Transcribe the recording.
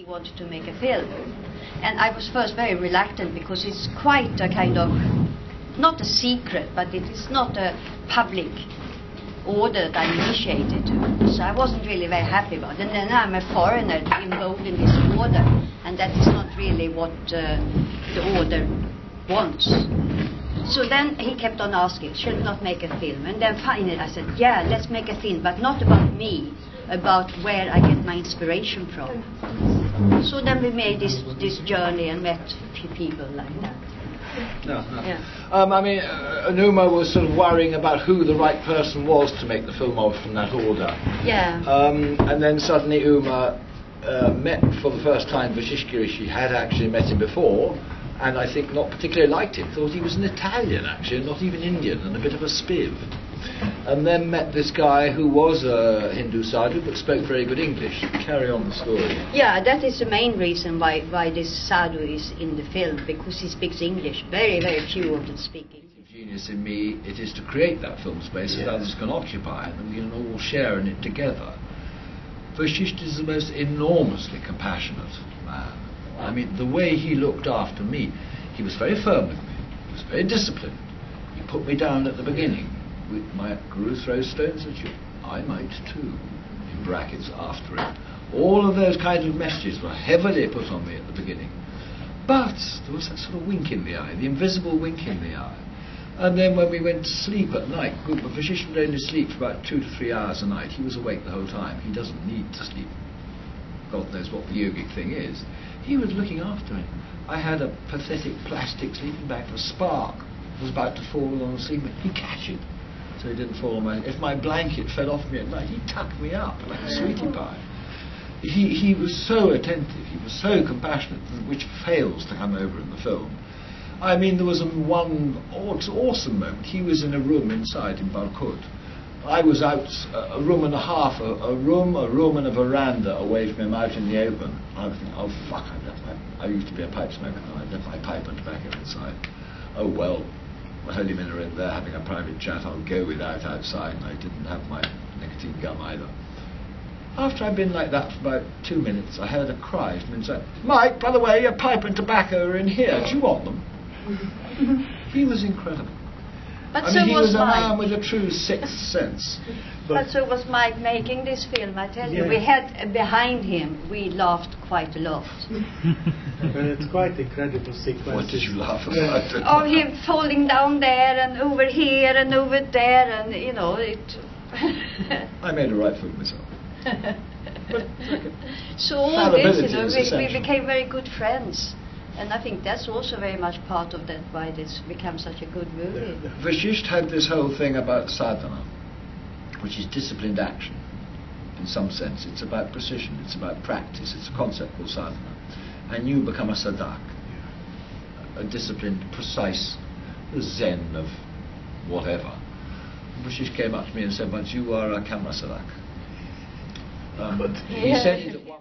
he wanted to make a film. And I was first very reluctant because it's quite a kind of, not a secret, but it is not a public order that I initiated. So I wasn't really very happy about it. And then I'm a foreigner involved in this order, and that is not really what the order wants. So then he kept on asking, should we not make a film? And then finally I said, yeah, let's make a film, but not about me, about where I get my inspiration from. So then we made this journey and met a few people like that. No. Yeah. I mean, Uma was sort of worrying about who the right person was to make the film of from that order. Yeah. And then suddenly Uma met for the first time Giri. She had actually met him before, and I think not particularly liked him. Thought he was an Italian, actually, not even Indian, and a bit of a spiv. And then met this guy who was a Hindu sadhu but spoke very good English. Carry on the story. Yeah, that is the main reason why this sadhu is in the film, because he speaks English. Very, very few of them speak English. The genius in me, it is to create that film space that others can occupy, and we can all share in it together. Vashisht is the most enormously compassionate man. I mean, the way he looked after me, he was very firm with me. He was very disciplined. He put me down at the beginning. My guru throws stones at you, I might too, in brackets after it. All of those kinds of messages were heavily put on me at the beginning. But there was that sort of wink in the eye, the invisible wink in the eye. And then when we went to sleep at night, Vashisht would only sleep for about 2 to 3 hours a night. He was awake the whole time. He doesn't need to sleep. God knows what the yogic thing is. He was looking after me. I had a pathetic plastic sleeping bag. A spark was about to fall on the sleeping bag. He'd catch it, so he didn't fall on my... If my blanket fell off me at night, he tucked me up like a sweetie pie. He was so attentive, he was so compassionate, which fails to come over in the film. I mean, there was one awesome moment. He was in a room inside in Balkut. I was out a room and a half, a room and a veranda away from him out in the open. I was thinking, oh fuck, I used to be a pipe smoker, and I left my pipe and tobacco inside. Oh well, the holy men are in there having a private chat, I'll go without outside, and I didn't have my nicotine gum either. After I'd been like that for about 2 minutes, I heard a cry from inside. Mike, by the way, your pipe and tobacco are in here, do you want them? He was incredible. But I mean, he was a man with a true sixth sense. But so was Mike making this film, I tell you. We had behind him, we laughed quite a lot. And it's quite incredible sequence. What did you laugh about? Oh, him falling down there and over here and over there, and you know, it... I made a right foot myself. But, so all this, you know, we became very good friends. And I think that's also very much part of that, why this becomes such a good movie. Vashisht had this whole thing about sadhana, which is disciplined action, in some sense. It's about precision, it's about practice, it's a concept called sadhana. And you become a sadak, a disciplined, precise zen of whatever. Vashisht came up to me and said, but you are a camera sadak. He said it at one